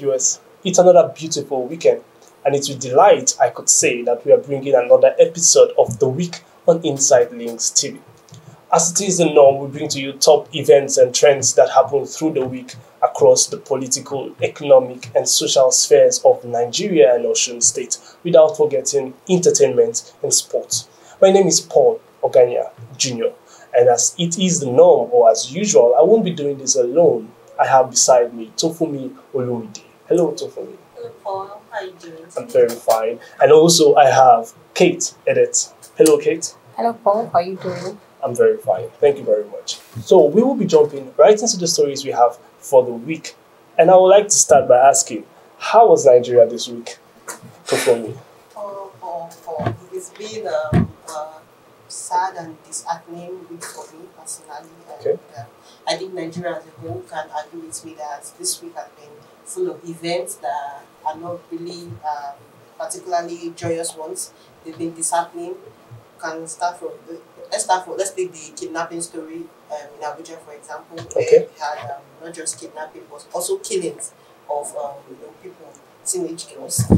viewers, it's another beautiful weekend, and it's with delight I could say that we are bringing another episode of The Week on Inside Links TV. As it is the norm, we bring to you top events and trends that happen through the week across the political, economic, and social spheres of Nigeria and Osun State, without forgetting entertainment and sports. My name is Paul Oganya Jr., and as it is the norm, or as usual, I won't be doing this alone. I have beside me Tofunmi. Hello, Tofunmi. Hello, Paul. How are you doing? I'm very fine. And also I have Kate Edet. Hello, Kate. Hello, Paul. How are you doing? I'm very fine. Thank you very much. So we will be jumping right into the stories we have for the week. And I would like to start by asking, how was Nigeria this week? Tofunmi. It's been sad and disheartening week for me personally. Okay. I think Nigeria as a whole can agree with me that this week has been full of events that are not really particularly joyous ones. They've been disheartening. Let's take the kidnapping story in Abuja, for example, where we had not just kidnapping, but also killings of people, teenage girls. We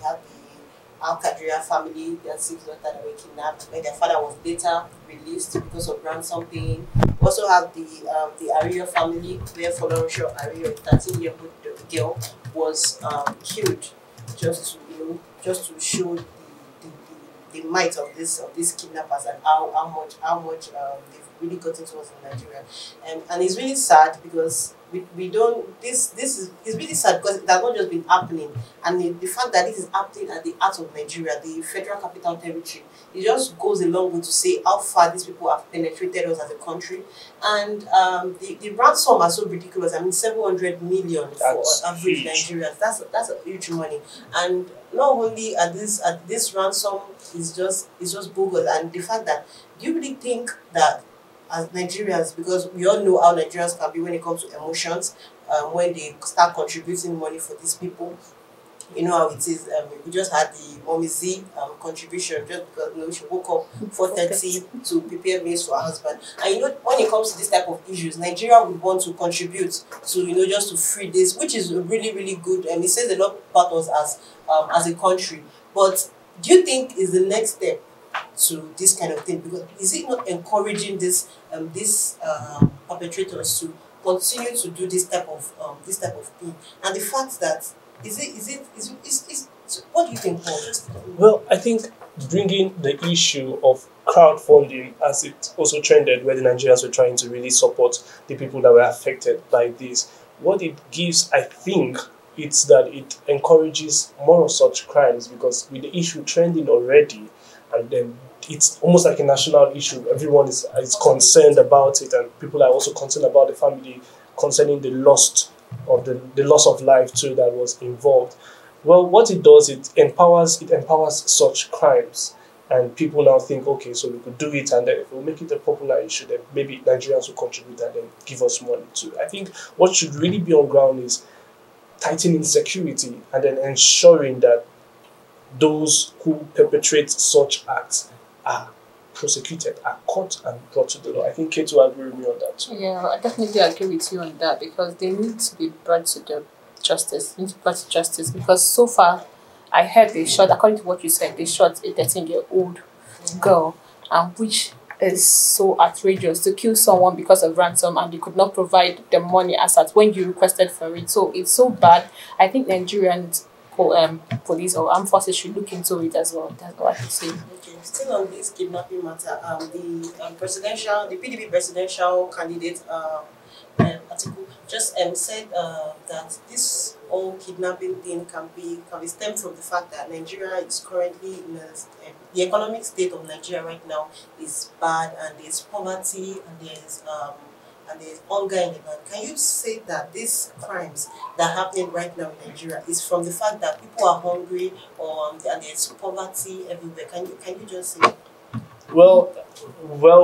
have the Al-Qadria family, their 6 daughters that were kidnapped, where their father was later released because of ransom paying. We also have the Ario family, where Folorunso Ario, a 13-year-old girl, was killed just to show the might of these kidnappers and how much they've really gotten to us in Nigeria, and it's really sad because we don't it's really sad because it has not just been happening, and the fact that this is happening at the heart of Nigeria, the Federal Capital Territory, it just goes a long way to say how far these people have penetrated us as a country. And the ransom are so ridiculous. I mean, 700 million for average Nigerians. That's a huge money. And not only at this ransom is just bogus, and the fact that, do you really think that as Nigerians, because we all know how Nigerians can be when it comes to emotions, when they start contributing money for these people, you know how it is. We just had the Mommy Z contribution just because she woke up 4:30 to prepare meals for her husband. And when it comes to this type of issues, Nigeria would want to contribute to just to free this, which is really, really good. And it says a lot about us as a country. But do you think is the next step to this kind of thing? Because is it not encouraging these perpetrators to continue to do this type of thing? And the fact that what do you think, Paul? Well, I think bringing the issue of crowdfunding, as it also trended, where the Nigerians were trying to really support the people that were affected by this, what it gives, I think, it's that it encourages more of such crimes, because with the issue trending already, and then it's almost like a national issue. Everyone is concerned about it, and people are also concerned about the family concerning the loss of life too that was involved. Well, what it does, it empowers such crimes, and people now think, okay, so we could do it, and then if we make it a popular issue, then maybe Nigerians will contribute and then give us money too. I think what should really be on ground is tightening security and then ensuring that those who perpetrate such acts are prosecuted, are caught and brought to the law. I think Kate will agree with me on that too. Yeah, I definitely agree with you on that, because they need to be brought to the justice. Because so far, I heard they shot, according to what you said, they shot a 13-year-old girl, which is so outrageous, to kill someone because of ransom, and they could not provide the money as at when you requested for it. So it's so bad. I think Nigerians police or armed forces should look into it as well. That's what I can say. Okay, still on this kidnapping matter, the PDP presidential candidate article just said that this whole kidnapping thing can be stemmed from the fact that Nigeria is currently in the economic state of Nigeria right now is bad, and there's poverty, and there's hunger in the land. Can you say that these crimes that are happening right now in Nigeria is from the fact that people are hungry, or and there's poverty everywhere? Can you just say? Well,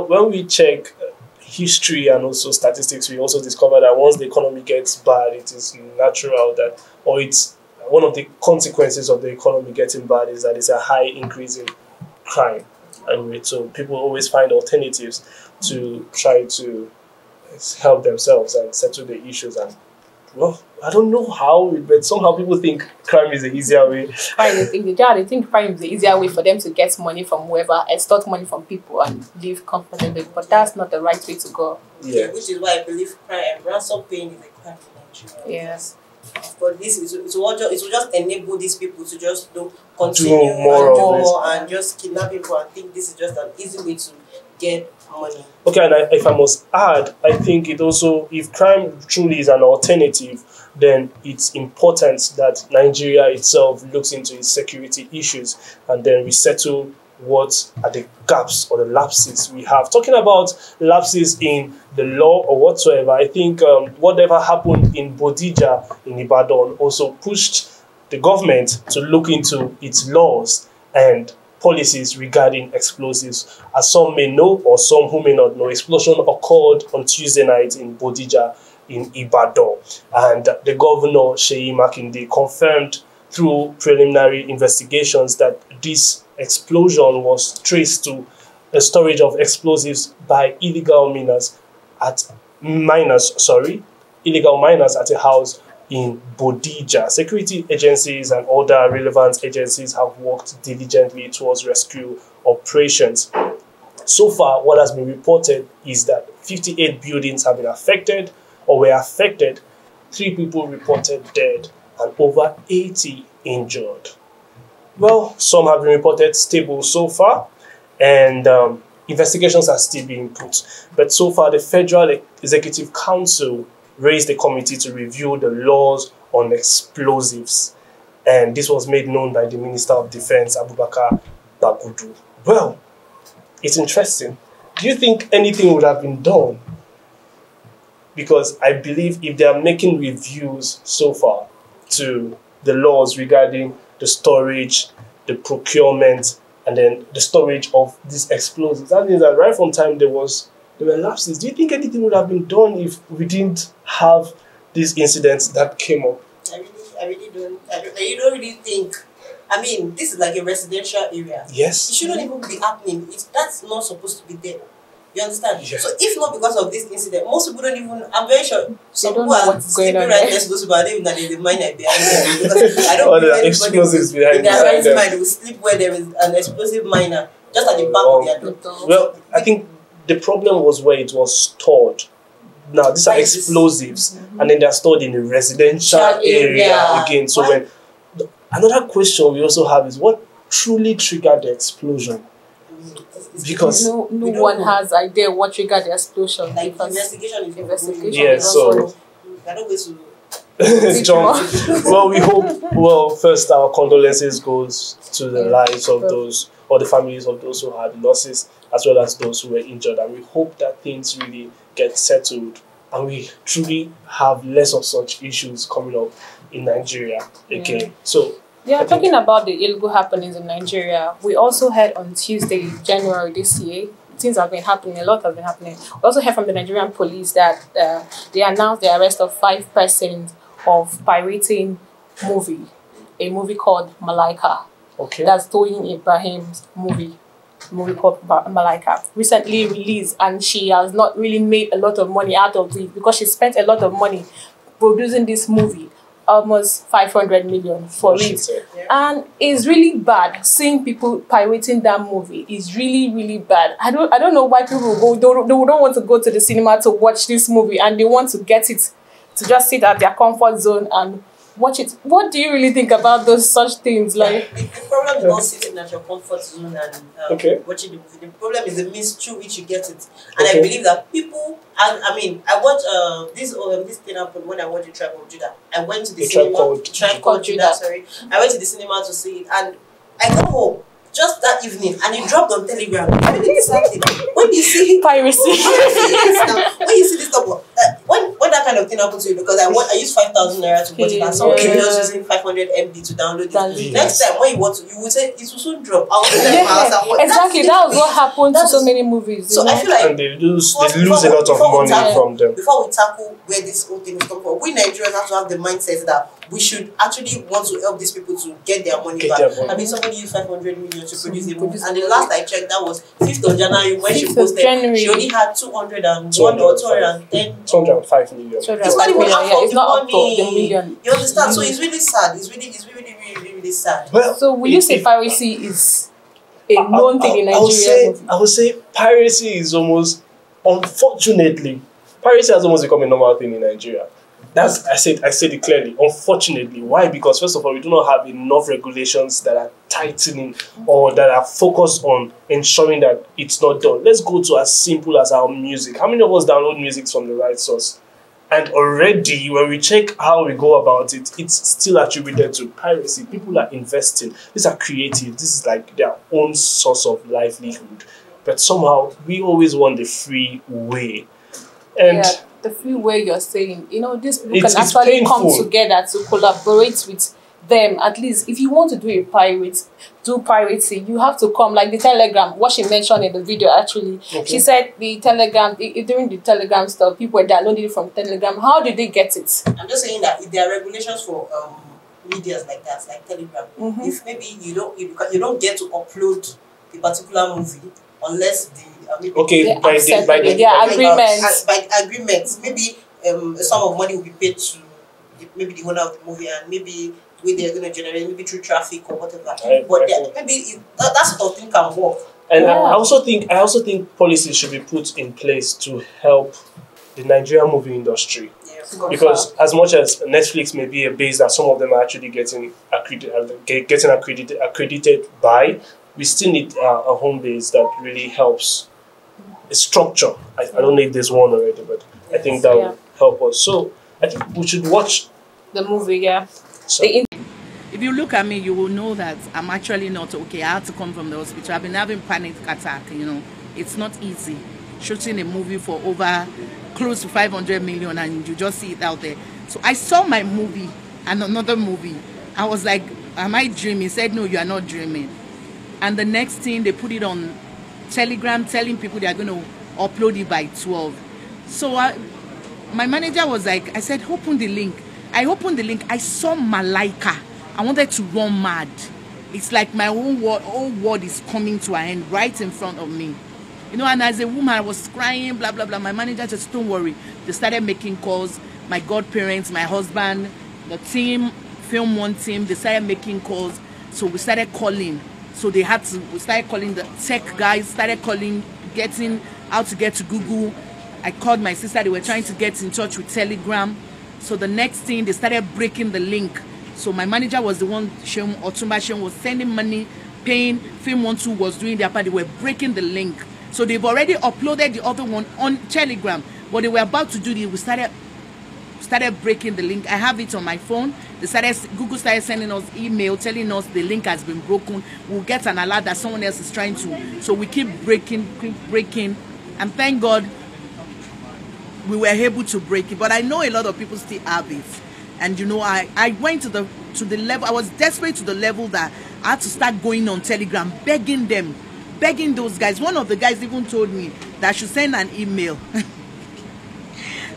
when we check history and also statistics, we also discover that once the economy gets bad, it is natural that, or it's one of the consequences of the economy getting bad is that it's a high increase in crime. And so people always find alternatives to try to help themselves and settle the issues and well, I don't know how, but somehow people think crime is the easier way. They think crime is the easier way for them to get money from whoever, extort money from people and live comfortably. But that's not the right way to go. Yeah. Which is why I believe crime and ransom paying is a crime in Nigeria. Yes. But this is it will just enable these people to just continue more and just kidnap people and think this is just an easy way to get money. Okay, and if I must add, I think it also, if crime truly is an alternative, then it's important that Nigeria itself looks into its security issues and then we settle what are the gaps or the lapses we have. Talking about lapses in the law or whatsoever, I think whatever happened in Bodija in Ibadan also pushed the government to look into its laws and policies regarding explosives. As some may know or some who may not know, explosion occurred on Tuesday night in Bodija in Ibadan, and the governor Seyi Makinde confirmed through preliminary investigations that this explosion was traced to a storage of explosives by illegal miners at a house in Bodija. Security agencies and other relevant agencies have worked diligently towards rescue operations. So far, what has been reported is that 58 buildings have been affected or were affected, 3 people reported dead, and over 80 injured. Well, some have been reported stable so far, and investigations are still being put. But so far, the Federal Executive Council raised a committee to review the laws on explosives. And this was made known by the Minister of Defense, Abubakar Bagudu. Well, it's interesting. Do you think anything would have been done? Because I believe if they are making reviews so far to the laws regarding the storage, the procurement, and then the storage of these explosives, that means that right from time there were lapses. Do you think anything would have been done if we didn't have these incidents that came up? I really don't. You don't really think. I mean, this is like a residential area. Yes. It shouldn't even be happening. That's not supposed to be there. You understand? Yes. So if not because of this incident, most people don't even. I'm very sure some people know are what's going sleeping on right there. next to those people. I don't even know there's a miner behind them because I don't Or believe the anybody explosives will, behind in their right them. mind will sleep where there is an explosive miner just at the back of their door. Well, I think the problem was where it was stored. Now, these are explosives, and then they're stored in a residential area again. So another question we also have is what truly triggered the explosion? Because no one has idea what triggered the explosion. Like investigation is yeah, so I don't go to John, well, we hope, well, first our condolences goes to the lives of those, or the families of those who had losses, as well as those who were injured, and we hope that things really get settled and we truly have less of such issues coming up in Nigeria again. So talking about the illegal happenings in Nigeria, we also heard on Tuesday, January this year, things have been happening, a lot has been happening. We also heard from the Nigerian police that they announced the arrest of 5 persons of pirating a movie called Malaika. okay. That's Toyin Abraham's movie called Malaika, recently released, and she has not really made a lot of money out of it because she spent a lot of money producing this movie, almost 500 million for it. And it's really bad seeing people pirating that movie. It's really, really bad. I don't know why people they don't want to go to the cinema to watch this movie, and they want to get it to just sit at their comfort zone and watch it. What do you really think about those such things? Like, the problem is not sitting at your comfort zone and watching the movie. The problem is the means through which you get it. And I believe that people, I mean, I watched this thing happened when I watched the Tribe of Judah. I went to the cinema. Tribe called Judah. Sorry, I went to the cinema to see it, and I got home just that evening, and it dropped on Telegram. I really decided when you see piracy. When you see this stuff, when that kind of thing happens to you, because I used 5,000 naira to watch it, and somebody else using 500 MB to download it. Next time when you want to, you would say it will soon drop. Exactly, that was what happened to so many movies. So I feel like and they lose a lot of money from them. Before we tackle where this whole thing is coming from, we Nigerians have to have the mindset that we should actually want to help these people to get their money back. I mean, somebody used 500 million to produce a movie, and the last I checked, that was 5th of January when she posted. She only had 201 or 210. 205 million. million. It's not even half of it's the not up to money. the million. You understand? So it's really sad. It's really sad. Well, So will you say piracy is a known thing in Nigeria? I would say piracy is almost, unfortunately, piracy has almost become a normal thing in Nigeria. I said it clearly. Unfortunately, why? Because first of all, we do not have enough regulations that are tightening or that are focused on ensuring that it's not done. Let's go to as simple as our music. How many of us download music from the right source? And already, when we check how we go about it, it's still attributed to piracy. People are investing. These are creative. This is like their own source of livelihood. But somehow, we always want the free way. And the free way you're saying, these people it's can actually painful. come together to collaborate with them. At least, if you want to do piracy, you have to come, like the Telegram, what she mentioned in the video actually. Okay. She said the Telegram, during the Telegram stuff, people were downloading it from Telegram. How did they get it? I'm just saying that if there are regulations for medias like that, like Telegram, if maybe you don't get to upload a particular movie unless by agreement, maybe a sum of money will be paid to maybe the owner of the movie, and maybe the way they're going to generate, maybe through traffic or whatever. But maybe that sort of thing can work. And I also think policies should be put in place to help the Nigerian movie industry. Because as much as Netflix may be a base that some of them are actually getting accredited by, we still need a home base that really helps. A structure. I don't know if there's one already, but I think that will help us. So I think we should watch the movie. So. If you look at me, you will know that I'm actually not okay. I had to come from the hospital. I've been having panic attack. It's not easy shooting a movie for over close to 500 million, and you just see it out there. So I saw my movie and another movie. I was like, am I dreaming? He said, no, you are not dreaming. And the next thing, they put it on Telegram, telling people they are going to upload it by 12. So my manager was like, I said, open the link. I opened the link. I saw Malaika. I wanted to run mad. It's like my whole world is coming to an end right in front of me. And as a woman, I was crying, blah, blah, blah. My manager just, don't worry. They started making calls. My godparents, my husband, the team, Film One team, they started making calls. So we started calling. So we started calling the tech guys, getting how to get to Google. I called my sister, they were trying to get in touch with Telegram. So the next thing, they started breaking the link. So my manager was the one, Otumba was sending money, paying, Film 1-2 was doing their part, they were breaking the link. So they've already uploaded the other one on Telegram, but they were about to do it. We started breaking the link. I have it on my phone. Google started sending us email telling us the link has been broken. We'll get an alert that someone else is trying to. So we keep breaking, and thank God we were able to break it. But I know a lot of people still have it. And I went to the level, I was desperate to the level that I had to start going on Telegram, begging those guys. One of the guys even told me that I should send an email.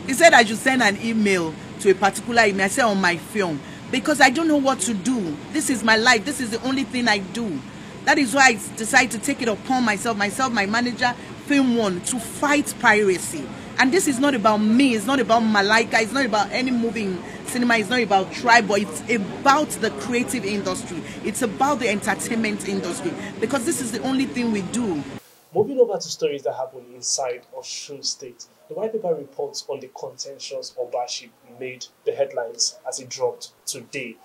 He said I should send an email to a particular email. I said on my film, because I don't know what to do. This is my life. This is the only thing I do. That is why I decided to take it upon myself, my manager, Film One, to fight piracy. And this is not about me. It's not about Malaika. It's not about any movie in cinema. It's not about tribe, but it's about the creative industry. It's about the entertainment industry, because this is the only thing we do. Moving over to stories that happen inside Osun State, the white paper reports on the contentious Obaship made the headlines as it dropped today.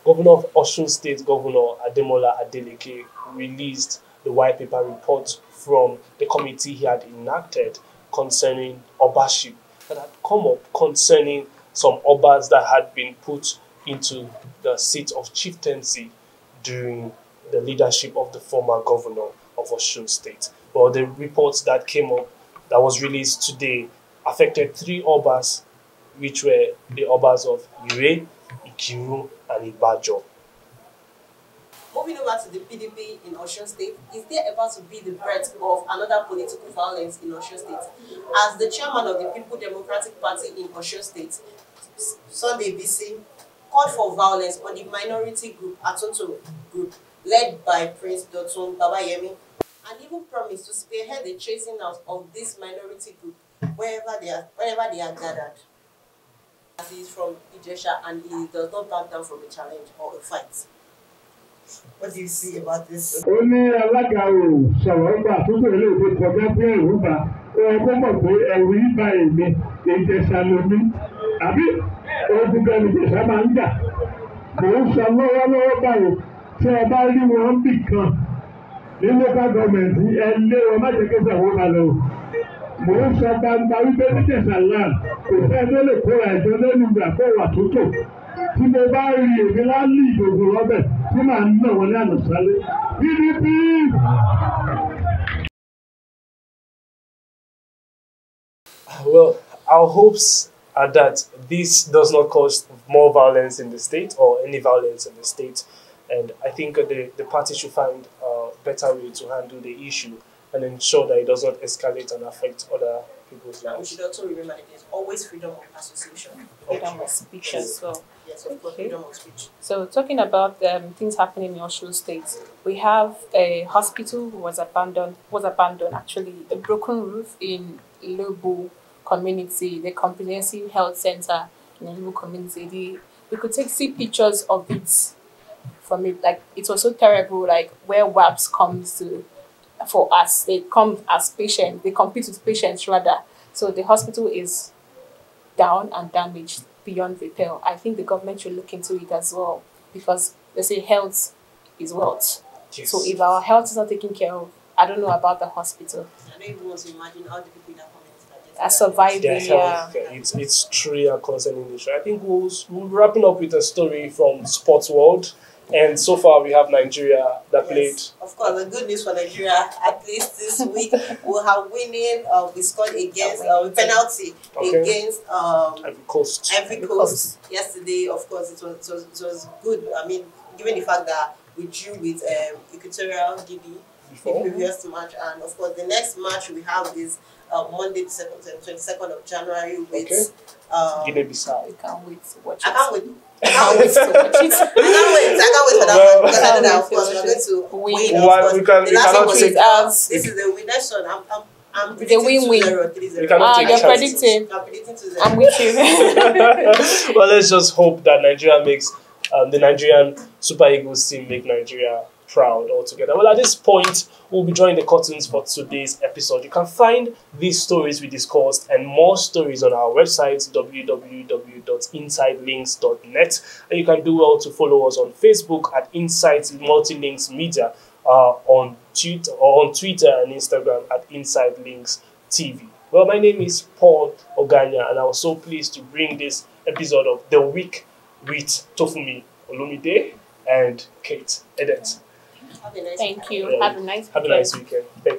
Governor of Osun State, Governor Ademola Adeleke, released the white paper report from the committee he had enacted concerning Obaship that had come up concerning some Obas that had been put into the seat of chieftaincy during the leadership of the former governor of Osun State. Well, the reports that came up, that was released today, affected 3 Obas, which were the Obas of Ire, Ikiru, and Ibadan. Moving over to the PDP in Osun State, is there about to be the threat of another political violence in Osun State? As the chairman of the People Democratic Party in Osun State, Sunday BC, called for violence on the minority group, Atonto group, led by Prince Dotun Babayemi, and even promised to spearhead the chasing out of this minority group wherever they are gathered. He is from Ijesha and he does not back down from a challenge or a fight. What do you see about this? Only alága o sọ̀rọ̀ nígbà tó bẹ̀rẹ̀ lè fi kọjá bí ẹ̀rù bá kó mọ̀ pé ẹ̀rù yìí bá èmi Ìjẹ̀ṣà lomi àbí ogun bẹ́ẹ̀ ni Ìjẹ̀ṣà máa ń jà. Mò ń sọ lọ́wọ́lọ́wọ́ báyìí tí ẹ bá rí wọn bì kan ní local government ẹ lé wọn má jẹ́ kí sàwọ́ bá lọ. Mò ń sọ gbangba wípé ní Ìjẹ̀ṣà land kò fẹ́ tó lè kóra ẹ̀jọ́ lẹ́nu ìgbà kó wà tó tò. Tí mo bá rí èmi láàlì ìdògùn lọ́bẹ̀ tí màá ń nà wọ́n ní ànàsálẹ̀. PDP! Well, our hopes are that this does not cause more violence in the state or any violence in the state. And I think the party should find a better way to handle the issue and ensure that it does not escalate and affect other people's And we lives. should also remember that there's always freedom of association. Freedom of speech as well. Yes, of course, freedom of speech. So talking about things happening in Osun State, we have a hospital was abandoned actually, a broken roof in Lobo community, the comprehensive health center in the Lobo community. We could see pictures of it from it, like it was so terrible, like where WAPs comes to for us. They come as patients, they compete with patients rather. So the hospital is down and damaged beyond repair. I think the government should look into it as well because they say health is wealth. Yes. So if our health is not taken care of, I don't know about the hospital. I don't even want to imagine how the people in that community Are surviving, Their health, it's truly a concerning issue. I think we'll be wrapping up with a story from sports world. And so far, we have Nigeria that played. Of course, the good news for Nigeria, at least this week, we'll have winning. We scored against penalty against Ivory Coast. Ivory Coast yesterday. Of course, it was good. I mean, given the fact that we drew with Equatorial Guinea the previous match, and of course, the next match we have is Monday, the 22nd of January with Guinea-Bissau. We can't wait to watch I it. can't wait. I can't wait to watch it. I can't wait for that one because I know that of course we're going to win. Of course. We cannot take us. This is the winner's son. I'm The predicting win-win. 2-0, 3-0. We cannot take You're chances. predicting. I'm predicting 2-0. I'm with you. Well, let's just hope that Nigeria makes the Nigerian Super Eagles team make Nigeria proud altogether. Well, at this point, we'll be drawing the curtains for today's episode. You can find these stories we discussed and more stories on our website, www.insidelinks.net. And you can do well to follow us on Facebook at Insight Multilinks Media, on Twitter and Instagram at Inside Links TV. Well, my name is Paul Oganya, and I was so pleased to bring this episode of The Week with Tofunmi Olumide and Kate Edet. Have a nice Thank you. Yeah. Have a nice Have a nice weekend. Thank you.